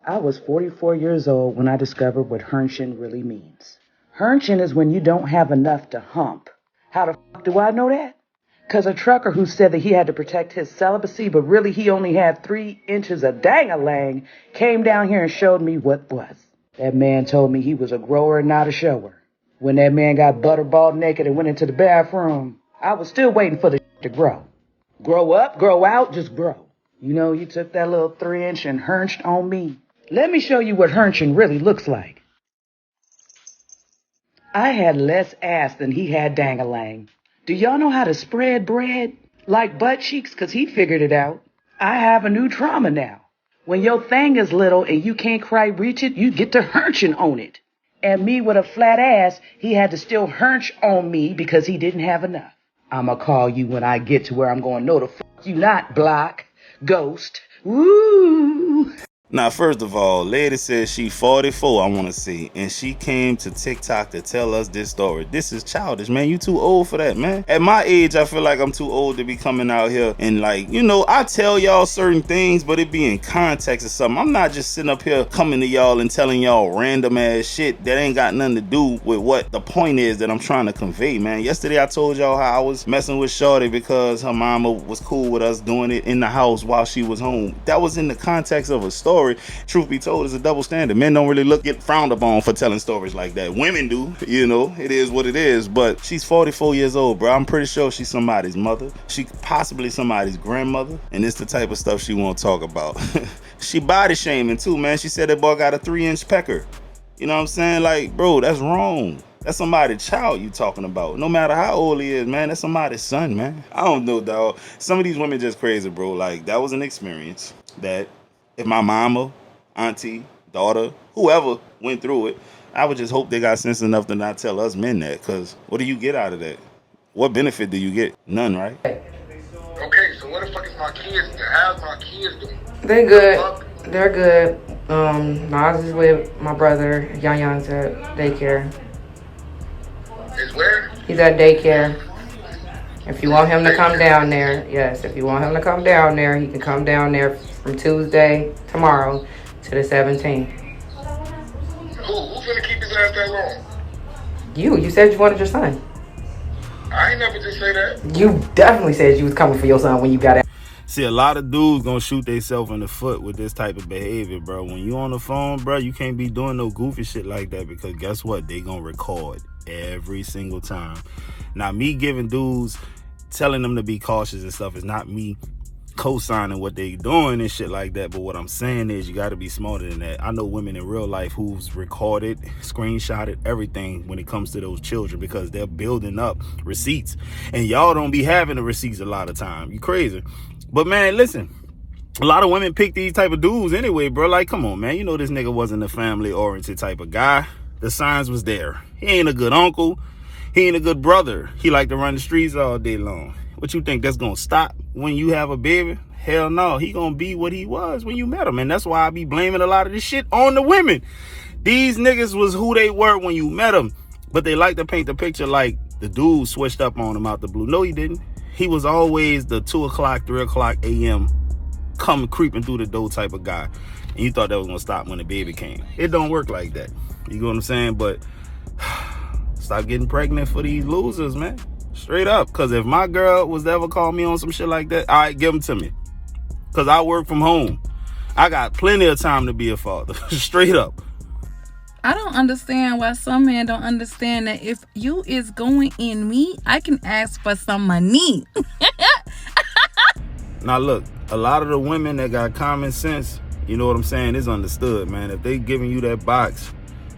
I was 44 years old when I discovered what hernchen really means. Hernchen is when you don't have enough to hump. How the fuck do I know that? Because a trucker who said that he had to protect his celibacy, but really he only had 3 inches of dang-a-lang, came down here and showed me what was. That man told me he was a grower and not a shower. When that man got butterballed naked and went into the bathroom, I was still waiting for the to grow. Grow up, grow out, just grow. You know, you took that little 3-inch and hernched on me. Let me show you what hernching really looks like. I had less ass than he had dang-a-lang. Do y'all know how to spread bread? Like butt cheeks, 'cause he figured it out. I have a new trauma now. When your thing is little and you can't quite reach it, you get to hernching on it. And me with a flat ass, he had to still hernch on me because he didn't have enough. I'ma call you when I get to where I'm going, no, the fuck you not, block, ghost, woo. Now, first of all, lady says she 44, I want to see, and she came to TikTok to tell us this story. This is childish, man. You too old for that, man. At my age, I feel like I'm too old to be coming out here and like, you know, I tell y'all certain things, but it be in context or something. I'm not just sitting up here coming to y'all and telling y'all random ass shit that ain't got nothing to do with what the point is that I'm trying to convey, man. Yesterday, I told y'all how I was messing with Shorty because her mama was cool with us doing it in the house while she was home. That was in the context of a story. Truth be told, it's a double standard. Men don't really get frowned upon for telling stories like that. Women do, you know, it is what it is. But she's 44 years old, bro. I'm pretty sure she's somebody's mother. She possibly somebody's grandmother. And it's the type of stuff she won't talk about. She body shaming too, man. She said that boy got a 3-inch pecker. You know what I'm saying? Like, bro, that's wrong. That's somebody's child you talking about. No matter how old he is, man, that's somebody's son, man. I don't know, dog. Some of these women just crazy, bro. Like, that was an experience that if my mama, auntie, daughter, whoever went through it, I would just hope they got sense enough to not tell us men that. Because what do you get out of that? What benefit do you get? None, right? Okay, so what the fuck is my kids? How's my kids doing? They good. They're good. Nas is with my brother. Young's at daycare. Is where? He's at daycare. If you want him to come down there, yes, if you want him to come down there, he can come down there from Tuesday, tomorrow, to the 17th. Who's gonna keep his ass that long? You said you wanted your son. I ain't never just say that. You definitely said you was coming for your son when you got it. See, a lot of dudes gonna shoot themselves in the foot with this type of behavior, bro. When you on the phone, bro, you can't be doing no goofy shit like that because guess what? They gonna record every single time. Now, me giving dudes, telling them to be cautious and stuff is not me co-signing what they doing and shit like that, but what I'm saying is you got to be smarter than that. I know women in real life who's recorded, screenshotted everything when it comes to those children because they're building up receipts, and y'all don't be having the receipts a lot of time. You crazy. But man, listen, a lot of women pick these type of dudes anyway, bro. Like, come on, man, you know this nigga wasn't a family oriented type of guy. The signs was there. He ain't a good uncle. He ain't a good brother. He like to run the streets all day long. What you think that's gonna stop when you have a baby? Hell no. He gonna be what he was when you met him. And that's why I be blaming a lot of this shit on the women. These niggas was who they were when you met them. But they like to paint the picture like the dude switched up on him out the blue. No, he didn't. He was always the 2 o'clock, 3 o'clock a.m. come creeping through the door type of guy. And you thought that was gonna stop when the baby came. It don't work like that. You know what I'm saying? But stop getting pregnant for these losers, man. Straight up. Because if my girl was to ever call me on some shit like that, all right, give them to me. Because I work from home. I got plenty of time to be a father. Straight up. I don't understand why some men don't understand that if you is going in me, I can ask for some money. Now, look, a lot of the women that got common sense, you know what I'm saying, is understood, man. If they giving you that box,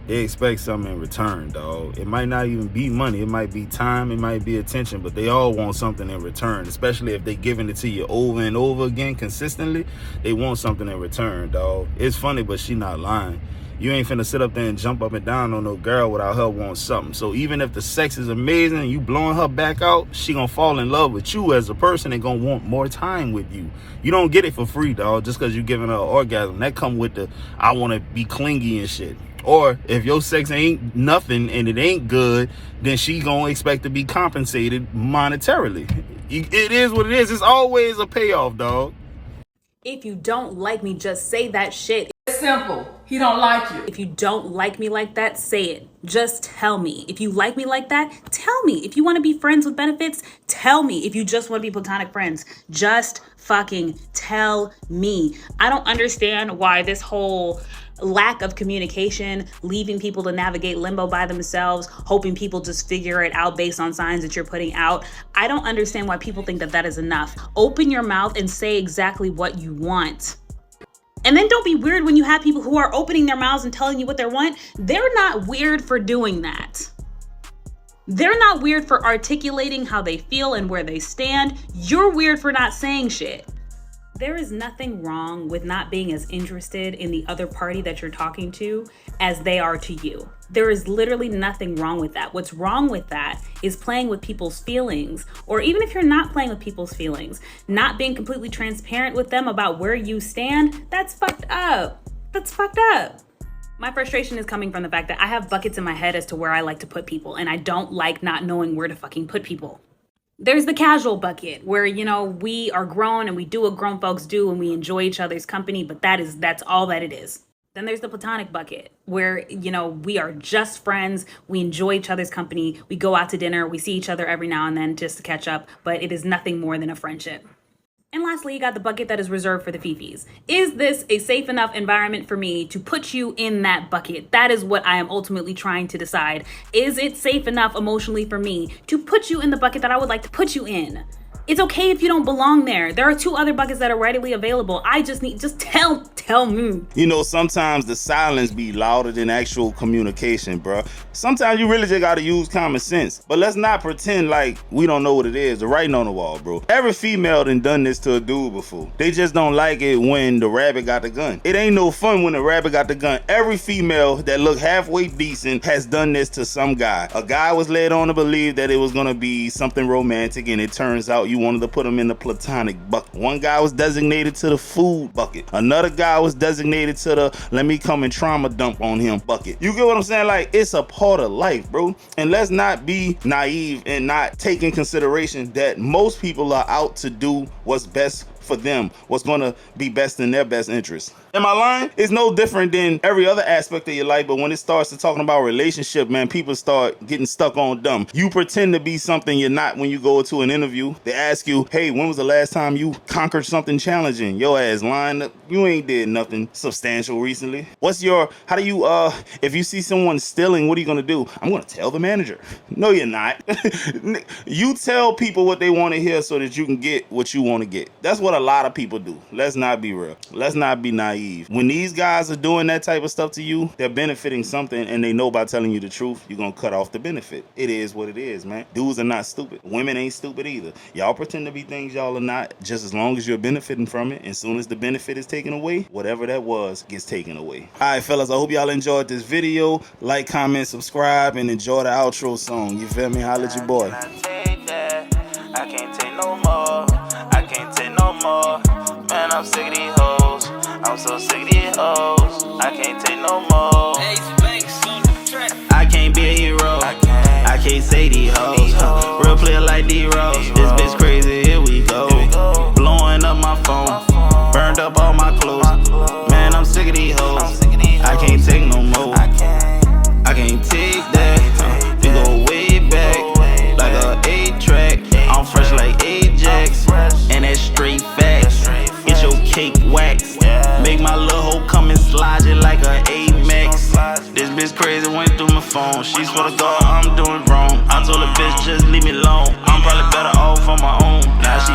they expect something in return, dog. It might not even be money. It might be time. It might be attention. But they all want something in return, especially if they giving it to you over and over again consistently. They want something in return, dog. It's funny, but she not lying. You ain't finna sit up there and jump up and down on no girl without her wanting something. So even if the sex is amazing and you blowing her back out, she gonna fall in love with you as a person and gonna want more time with you. You don't get it for free, dog, just because you giving her an orgasm. That come with the, I want to be clingy and shit. Or if your sex ain't nothing and it ain't good, then she gonna expect to be compensated monetarily. It is what it is. It's always a payoff, dog. If you don't like me, just say that shit. It's simple. He don't like you. If you don't like me like that, say it. Just tell me. If you like me like that, tell me. If you want to be friends with benefits, tell me. If you just want to be platonic friends, just fucking tell me. I don't understand why this whole lack of communication, leaving people to navigate limbo by themselves, hoping people just figure it out based on signs that you're putting out. I don't understand why people think that that is enough. Open your mouth and say exactly what you want. And then don't be weird when you have people who are opening their mouths and telling you what they want. They're not weird for doing that. They're not weird for articulating how they feel and where they stand. You're weird for not saying shit. There is nothing wrong with not being as interested in the other party that you're talking to as they are to you. There is literally nothing wrong with that. What's wrong with that is playing with people's feelings, or even if you're not playing with people's feelings, not being completely transparent with them about where you stand. That's fucked up. That's fucked up. My frustration is coming from the fact that I have buckets in my head as to where I like to put people, and I don't like not knowing where to fucking put people. There's the casual bucket where, you know, we are grown and we do what grown folks do and we enjoy each other's company, but that's all that it is. Then there's the platonic bucket where, you know, we are just friends. We enjoy each other's company. We go out to dinner. We see each other every now and then just to catch up, but it is nothing more than a friendship. And lastly, you got the bucket that is reserved for the fifis. Is this a safe enough environment for me to put you in that bucket? That is what I am ultimately trying to decide. Is it safe enough emotionally for me to put you in the bucket that I would like to put you in? It's okay if you don't belong there. There are 2 other buckets that are readily available. Just tell me. You know, sometimes the silence be louder than actual communication, bro. Sometimes you really just gotta use common sense. But let's not pretend like we don't know what it is. The writing on the wall, bro. Every female done this to a dude before. They just don't like it when the rabbit got the gun. It ain't no fun when the rabbit got the gun. Every female that look halfway decent has done this to some guy. A guy was led on to believe that it was gonna be something romantic, and it turns out you wanted to put him in the platonic bucket. One guy was designated to the food bucket. Another guy was designated to the let me come and trauma dump on him bucket. You get what I'm saying? Like, it's a part of life, bro. And let's not be naive and not take in consideration that most people are out to do what's best for them, what's gonna be best in their best interest. Am I lying? It's no different than every other aspect of your life, but when it starts to talking about relationship, man, people start getting stuck on dumb. You pretend to be something you're not when you go to an interview. They ask you, hey, when was the last time you conquered something challenging? Your ass lying up. You ain't did nothing substantial recently. How do you, if you see someone stealing, what are you gonna do? I'm gonna tell the manager. No, you're not. You tell people what they wanna hear so that you can get what you wanna get. That's what a lot of people do. Let's not be real. Let's not be naive. When these guys are doing that type of stuff to you, they're benefiting something, and they know by telling you the truth, you're gonna cut off the benefit. It is what it is, man. Dudes are not stupid. Women ain't stupid either. Y'all pretend to be things y'all are not, just as long as you're benefiting from it. As soon as the benefit is taken away, whatever that was gets taken away. All right, fellas, I hope y'all enjoyed this video. Like, comment, subscribe, and enjoy the outro song. You feel me? Holla at your boy. I can't take no more. I can't take no more. Man, I'm sick of these hoes. I'm so sick of these hoes. I can't take no more. I can't be a hero. I can't say these hoes. Real player like D-Rose. This bitch crazy, here we go. Blowing up my phone. Burned up all my clothes. Man, I'm sick of these hoes. I can't take no more. I can't take that. We go way back. Like a 8-track. I'm fresh like Ajax. And that's straight facts. Get your cake waxed. Make my little hoe come and slide it like a Amex. This bitch crazy went through my phone. She swear to God I'm doing wrong. I told her bitch just leave me alone. I'm probably better off on my own. Now she